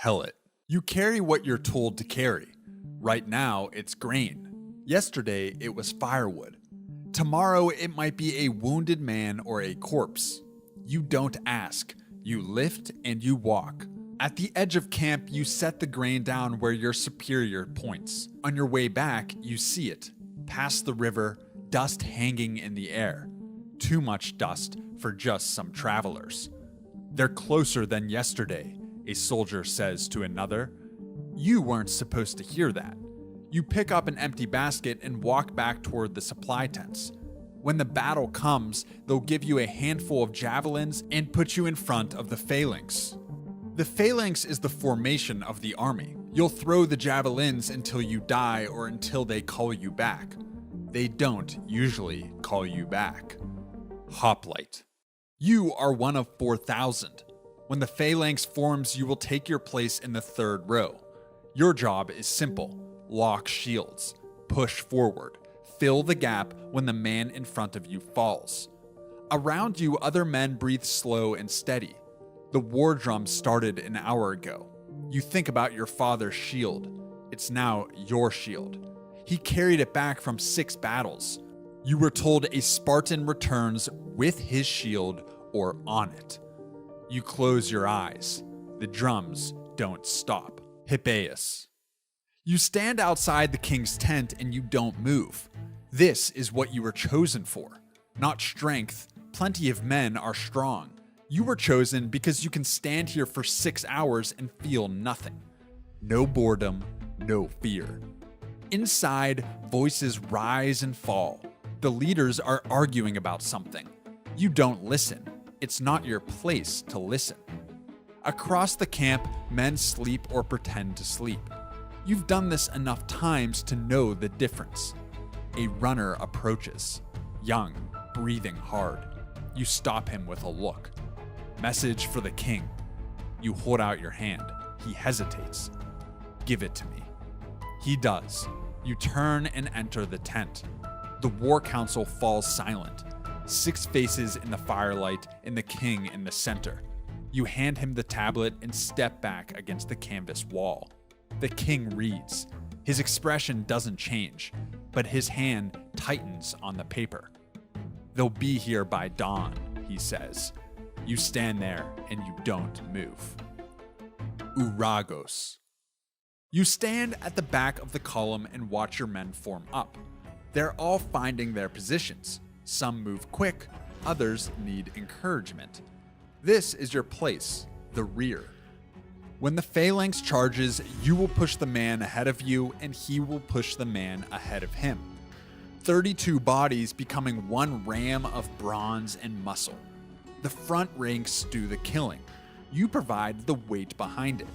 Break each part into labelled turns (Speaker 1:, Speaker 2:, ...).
Speaker 1: pellet. You carry what you're told to carry. Right now, it's grain. Yesterday, it was firewood. Tomorrow, it might be a wounded man or a corpse. You don't ask. You lift and you walk. At the edge of camp, you set the grain down where your superior points. On your way back, you see it. Past the river, dust hanging in the air. Too much dust for just some travelers. They're closer than yesterday, a soldier says to another. You weren't supposed to hear that. You pick up an empty basket and walk back toward the supply tents. When the battle comes, they'll give you a handful of javelins and put you in front of the phalanx. The phalanx is the formation of the army. You'll throw the javelins until you die or until they call you back. They don't usually call you back. Hoplite. You are one of 4,000. When the phalanx forms, you will take your place in the third row. Your job is simple. Lock shields. Push forward. Fill the gap when the man in front of you falls. Around you, other men breathe slow and steady. The war drum started an hour ago. You think about your father's shield. It's now your shield. He carried it back from 6 battles. You were told a Spartan returns with his shield or on it. You close your eyes. The drums don't stop. Hippeus. You stand outside the king's tent and you don't move. This is what you were chosen for. Not strength. Plenty of men are strong. You were chosen because you can stand here for 6 hours and feel nothing. No boredom, no fear. Inside, voices rise and fall. The leaders are arguing about something. You don't listen. It's not your place to listen. Across the camp, men sleep or pretend to sleep. You've done this enough times to know the difference. A runner approaches, young, breathing hard. You stop him with a look. Message for the king. You hold out your hand. He hesitates. Give it to me. He does. You turn and enter the tent. The war council falls silent. 6 faces in the firelight and the king in the center. You hand him the tablet and step back against the canvas wall. The king reads. His expression doesn't change, but his hand tightens on the paper. They'll be here by dawn, he says. You stand there and you don't move. Uragos. You stand at the back of the column and watch your men form up. They're all finding their positions. Some move quick, others need encouragement. This is your place, the rear. When the phalanx charges, you will push the man ahead of you and he will push the man ahead of him. 32 bodies becoming one ram of bronze and muscle. The front ranks do the killing. You provide the weight behind it.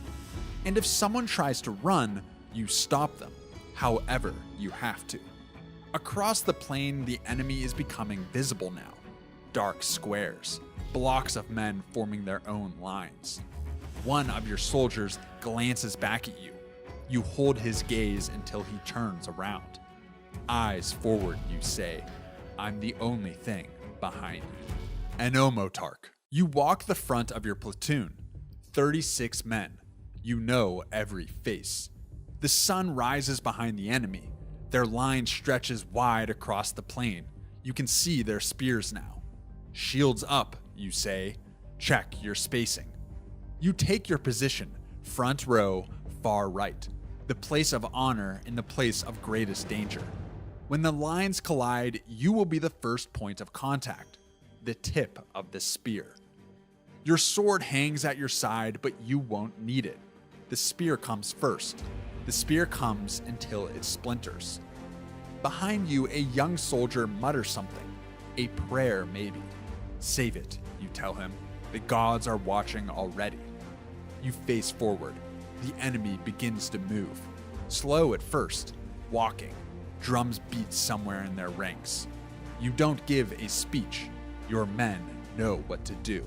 Speaker 1: And if someone tries to run, you stop them. However, you have to. Across the plain, the enemy is becoming visible now. Dark squares, blocks of men forming their own lines. One of your soldiers glances back at you. You hold his gaze until he turns around. Eyes forward, you say. I'm the only thing behind you. Enomotarch. You walk the front of your platoon. 36 men. You know every face. The sun rises behind the enemy. Their line stretches wide across the plain. You can see their spears now. Shields up, you say. Check your spacing. You take your position, front row, far right. The place of honor in the place of greatest danger. When the lines collide, you will be the first point of contact. The tip of the spear. Your sword hangs at your side, but you won't need it. The spear comes first. The spear comes until it splinters. Behind you, a young soldier mutters something. A prayer, maybe. Save it, you tell him. The gods are watching already. You face forward. The enemy begins to move. Slow at first, walking. Drums beat somewhere in their ranks. You don't give a speech. Your men know what to do.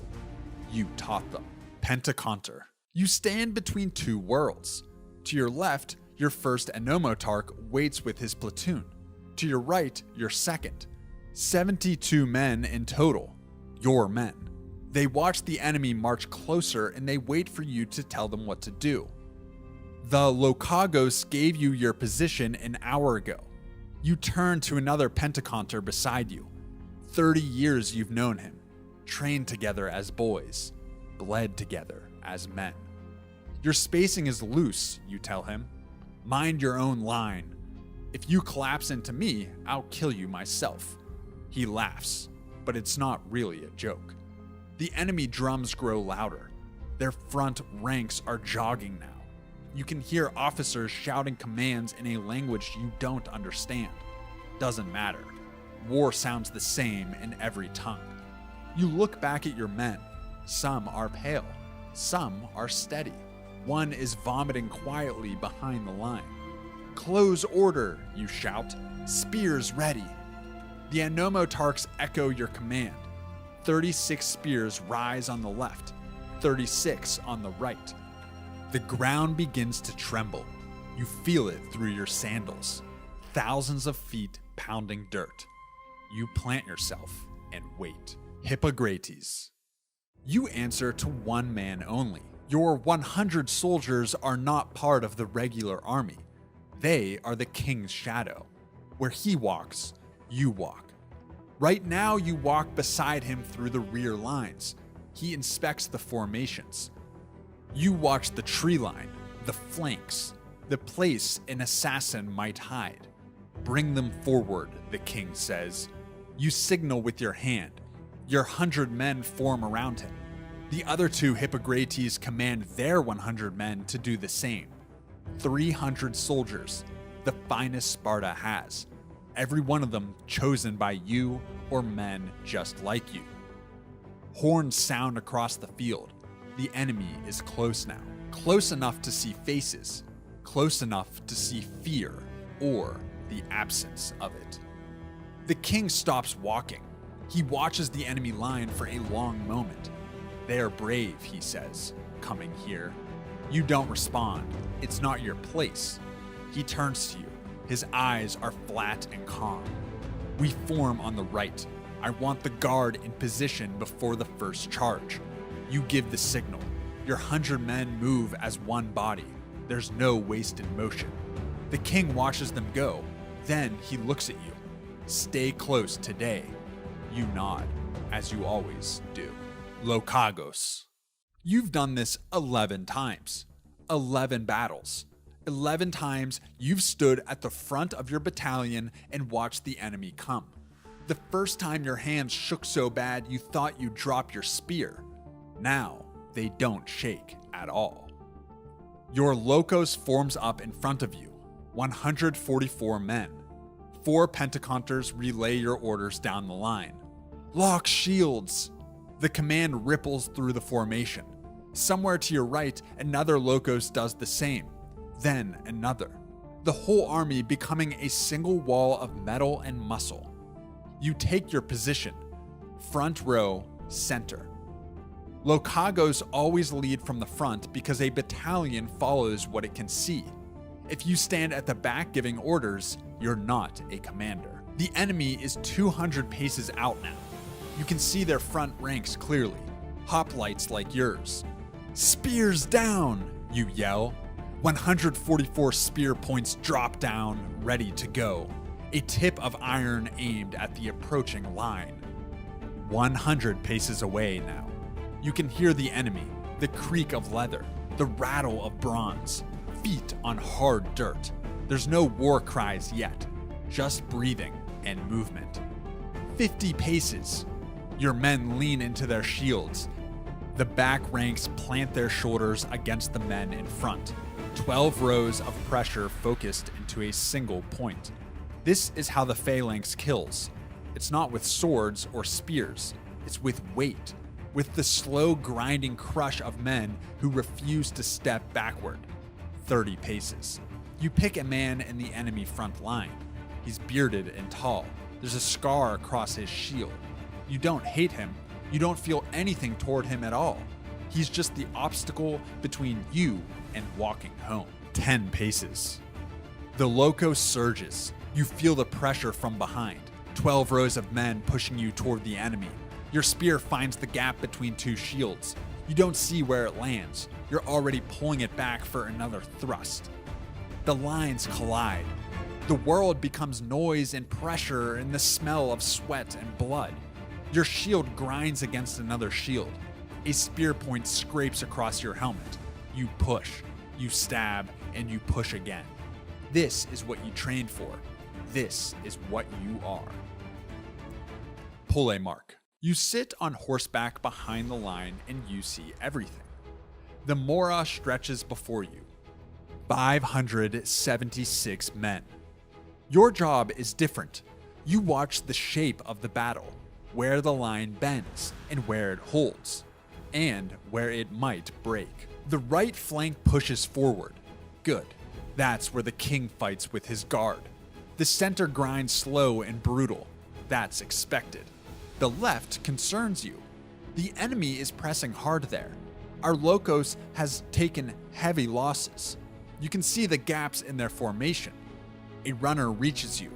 Speaker 1: You taught them. Pentaconter. You stand between 2 worlds. To your left, your first Enomotarch waits with his platoon. To your right, your second. 72 men in total. Your men. They watch the enemy march closer and they wait for you to tell them what to do. The Lokagos gave you your position an hour ago. You turn to another pentaconter beside you. 30 years you've known him, trained together as boys, bled together as men. Your spacing is loose, you tell him. Mind your own line. If you collapse into me, I'll kill you myself. He laughs, but it's not really a joke. The enemy drums grow louder. Their front ranks are jogging now. You can hear officers shouting commands in a language you don't understand. Doesn't matter. War sounds the same in every tongue. You look back at your men. Some are pale. Some are steady. One is vomiting quietly behind the line. Close order, you shout. Spears ready. The Anomotarchs echo your command. 36 spears rise on the left, 36 on the right. The ground begins to tremble. You feel it through your sandals. Thousands of feet pounding dirt. You plant yourself and wait. Hippocrates. You answer to one man only. Your 100 soldiers are not part of the regular army. They are the king's shadow. Where he walks, you walk. Right now, you walk beside him through the rear lines. He inspects the formations. You watch the tree line, the flanks, the place an assassin might hide. Bring them forward, the king says. You signal with your hand. Your 100 men form around him. The other 2 Hippocrates command their 100 men to do the same. 300 soldiers, the finest Sparta has. Every one of them chosen by you or men just like you. Horns sound across the field. The enemy is close now. Close enough to see faces. Close enough to see fear or the absence of it. The king stops walking. He watches the enemy line for a long moment. They are brave, he says, coming here. You don't respond. It's not your place. He turns to you. His eyes are flat and calm. We form on the right. I want the guard in position before the first charge. You give the signal. Your 100 men move as one body. There's no wasted motion. The king watches them go. Then he looks at you. Stay close today. You nod, as you always do. Lokagos. You've done this 11 times. 11 battles. 11 times you've stood at the front of your battalion and watched the enemy come. The first time your hands shook so bad you thought you'd drop your spear. Now, they don't shake at all. Your Lokos forms up in front of you, 144 men. 4 pentaconters relay your orders down the line. Lock shields! The command ripples through the formation. Somewhere to your right, another Lokos does the same. Then another. The whole army becoming a single wall of metal and muscle. You take your position. Front row, center. Lokagos always lead from the front because a battalion follows what it can see. If you stand at the back giving orders, you're not a commander. The enemy is 200 paces out now. You can see their front ranks clearly. Hoplites like yours. Spears down, you yell. 144 spear points drop down, ready to go. A tip of iron aimed at the approaching line. 100 paces away now. You can hear the enemy, the creak of leather, the rattle of bronze, feet on hard dirt. There's no war cries yet, just breathing and movement. 50 paces. Your men lean into their shields. The back ranks plant their shoulders against the men in front. 12 rows of pressure focused into a single point. This is how the phalanx kills. It's not with swords or spears. It's with weight, with the slow grinding crush of men who refuse to step backward. 30 paces. You pick a man in the enemy front line. He's bearded and tall. There's a scar across his shield. You don't hate him. You don't feel anything toward him at all. He's just the obstacle between you and walking home. 10 paces. The loco surges. You feel the pressure from behind. 12 rows of men pushing you toward the enemy. Your spear finds the gap between two shields. You don't see where it lands. You're already pulling it back for another thrust. The lines collide. The world becomes noise and pressure and the smell of sweat and blood. Your shield grinds against another shield. A spear point scrapes across your helmet. You push, you stab, and you push again. This is what you trained for. This is what you are. Pole mark. You sit on horseback behind the line and you see everything. The Mora stretches before you. 576 men. Your job is different. You watch the shape of the battle, where the line bends and where it holds, and where it might break. The right flank pushes forward. Good. That's where the king fights with his guard. The center grinds slow and brutal. That's expected. The left concerns you. The enemy is pressing hard there. Our Locos has taken heavy losses. You can see the gaps in their formation. A runner reaches you.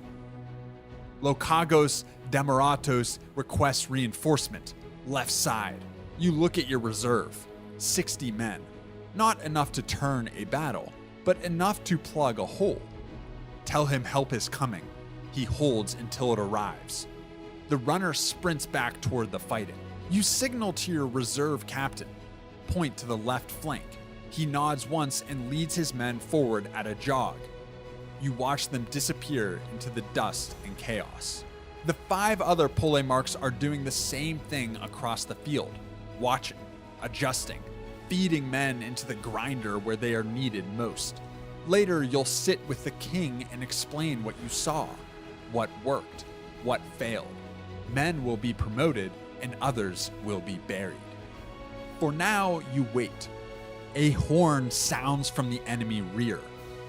Speaker 1: Lokagos Demaratos requests reinforcement. Left side. You look at your reserve. 60 men. Not enough to turn a battle, but enough to plug a hole. Tell him help is coming. He holds until it arrives. The runner sprints back toward the fighting. You signal to your reserve captain. Point to the left flank. He nods once and leads his men forward at a jog. You watch them disappear into the dust and chaos. The 5 other pole marks are doing the same thing across the field, watching, adjusting, feeding men into the grinder where they are needed most. Later, you'll sit with the king and explain what you saw, what worked, what failed. Men will be promoted and others will be buried. For now, you wait. A horn sounds from the enemy rear.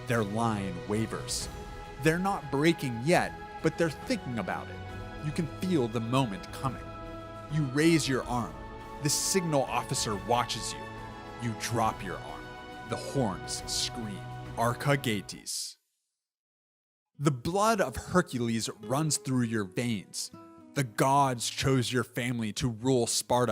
Speaker 1: Their line wavers. They're not breaking yet, but they're thinking about it. You can feel the moment coming. You raise your arm. The signal officer watches you. You drop your arm. The horns scream. Archagates. The blood of Hercules runs through your veins. The gods chose your family to rule Sparta